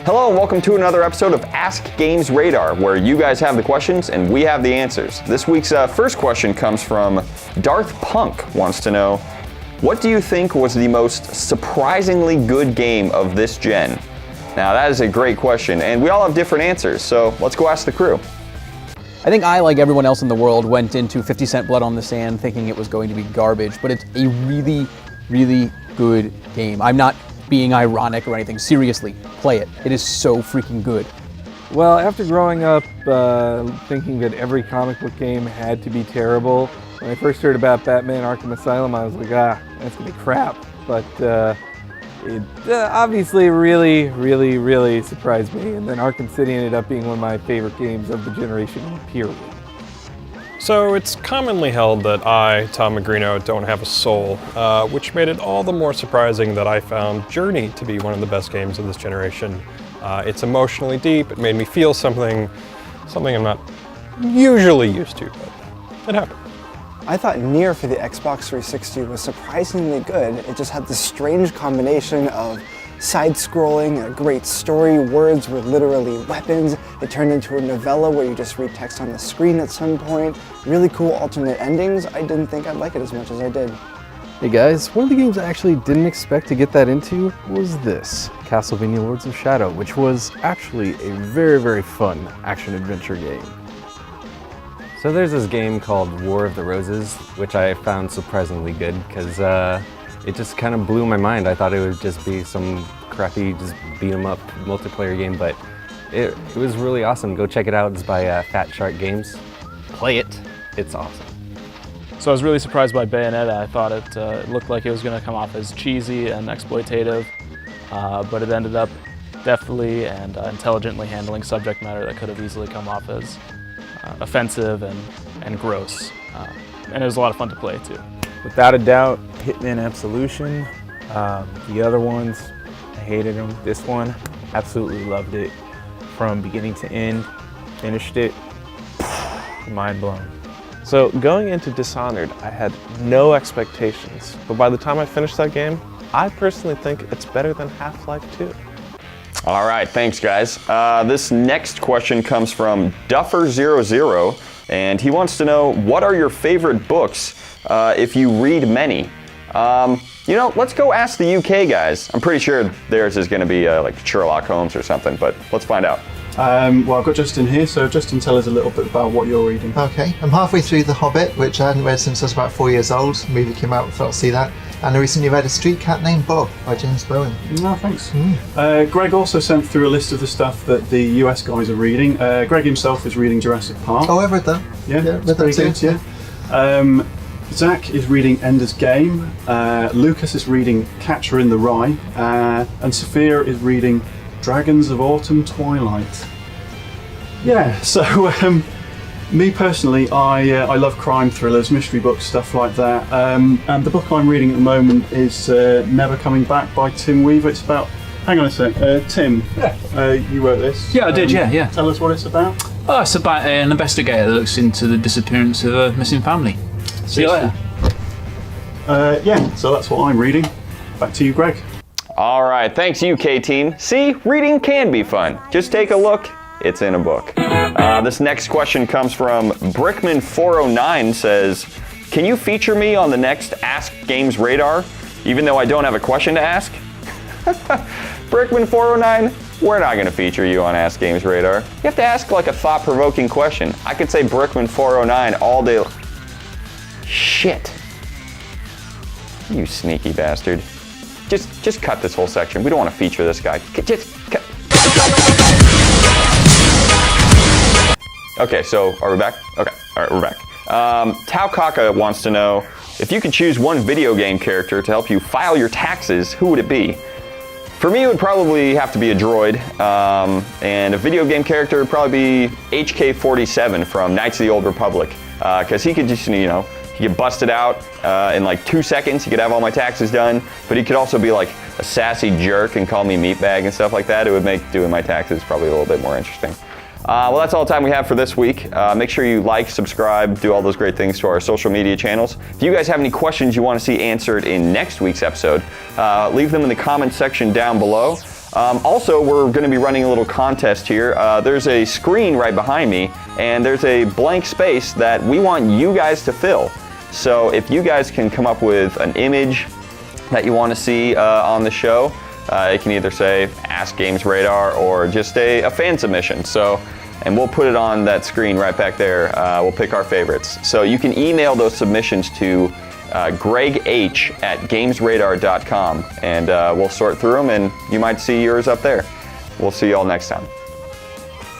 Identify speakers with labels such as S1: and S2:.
S1: Hello and welcome to another episode of Ask GamesRadar, where you guys have the questions and we have the answers. This week's first question comes from Darthpunk. Wants to know, what do you think was the most surprisingly good game of this gen? Now that is a great question, and we all have different answers, so let's go ask the crew.
S2: I think I, like everyone else in the world, went into 50 Cent Blood on the Sand thinking it was going to be garbage, but it's a really, really good game. I'm not being ironic or anything. Seriously, play it. It is so freaking good.
S3: Well, after growing up thinking that every comic book game had to be terrible, when I first heard about Batman Arkham Asylum, I was like, that's gonna be crap. But it obviously really surprised me, and then Arkham City ended up being one of my favorite games of the generation, period.
S4: So it's commonly held that I, Tom Magrino, don't have a soul, which made it all the more surprising that I found Journey to be one of the best games of this generation. It's emotionally deep, it made me feel something I'm not usually used to, but it happened.
S5: I thought Nier for the Xbox 360 was surprisingly good. It just had this strange combination of side-scrolling, a great story, words were literally weapons, it turned into a novella where you just read text on the screen at some point, really cool alternate endings. I didn't think I'd like it as much as I did.
S6: Hey guys, one of the games I actually didn't expect to get that into was this, Castlevania Lords of Shadow, which was actually a very fun action-adventure game.
S7: So there's this game called War of the Roses, which I found surprisingly good because it just kind of blew my mind. I thought it would just be some crappy, just beat 'em up multiplayer game, but it was really awesome. Go check it out. It's by Fat Shark Games. Play it. It's awesome.
S8: So I was really surprised by Bayonetta. I thought it looked like it was going to come off as cheesy and exploitative, but it ended up deftly and intelligently handling subject matter that could have easily come off as offensive and gross. And it was a lot of fun to play too.
S9: Without a doubt, Hitman Absolution. The other ones, I hated them. This one, absolutely loved it. From beginning to end, finished it, mind blown.
S10: So going into Dishonored, I had no expectations, but by the time I finished that game, I personally think it's better than Half-Life 2.
S1: All right, thanks guys. This next question comes from Duffer00, and he wants to know, what are your favorite books if you read many? Let's go ask the UK guys. I'm pretty sure theirs is going to be like Sherlock Holmes or something, but let's find out.
S11: Well, I've got Justin here, so Justin, tell us a little bit about what you're reading.
S12: Okay, I'm halfway through The Hobbit, which I hadn't read since I was about 4 years old. The movie came out, I thought I'd see that. And I recently read A Street Cat Named Bob by James Bowen.
S11: No, thanks. Greg also sent through a list of the stuff that the US guys are reading. Greg himself is reading Jurassic Park.
S12: Oh, I've read that.
S11: Yeah,
S12: read that too.
S11: Good, yeah. Zach is reading Ender's Game. Lucas is reading Catcher in the Rye. And Sophia is reading Dragons of Autumn Twilight. Yeah, so me personally, I love crime thrillers, mystery books, stuff like that. And the book I'm reading at the moment is Never Coming Back by Tim Weaver. It's about, hang on a sec, Tim, you wrote this.
S13: Yeah, I did, yeah.
S11: Tell us what it's about.
S13: Oh, it's about an investigator that looks into the disappearance of a missing family. See you later.
S11: Yeah, so that's what I'm reading. Back to you, Greg.
S1: All right, thanks UK team. See, reading can be fun. Just take a look. It's in a book. This next question comes from Brickman409, says, can you feature me on the next Ask GamesRadar, even though I don't have a question to ask? Brickman409, we're not gonna feature you on Ask GamesRadar. You have to ask like a thought-provoking question. I could say Brickman409 all day. Shit. You sneaky bastard. Just cut this whole section. We don't want to feature this guy. Just cut. Okay, so are we back? Okay, all right, we're back. Tao Kaka wants to know, if you could choose one video game character to help you file your taxes, who would it be? For me, it would probably have to be a droid, and a video game character would probably be HK-47 from Knights of the Old Republic, because he could just, he could bust it out in like 2 seconds. He could have all my taxes done, but he could also be like a sassy jerk and call me meatbag and stuff like that. It would make doing my taxes probably a little bit more interesting. Well, that's all the time we have for this week. Make sure you like, subscribe, do all those great things to our social media channels. If you guys have any questions you want to see answered in next week's episode, leave them in the comments section down below. Also, we're going to be running a little contest here. There's a screen right behind me, and there's a blank space that we want you guys to fill. So if you guys can come up with an image that you want to see on the show, it can either say Ask GamesRadar or just a fan submission. So, and we'll put it on that screen right back there. We'll pick our favorites. So you can email those submissions to greg.h@gamesradar.com, and we'll sort through them, and you might see yours up there. We'll see you all next time.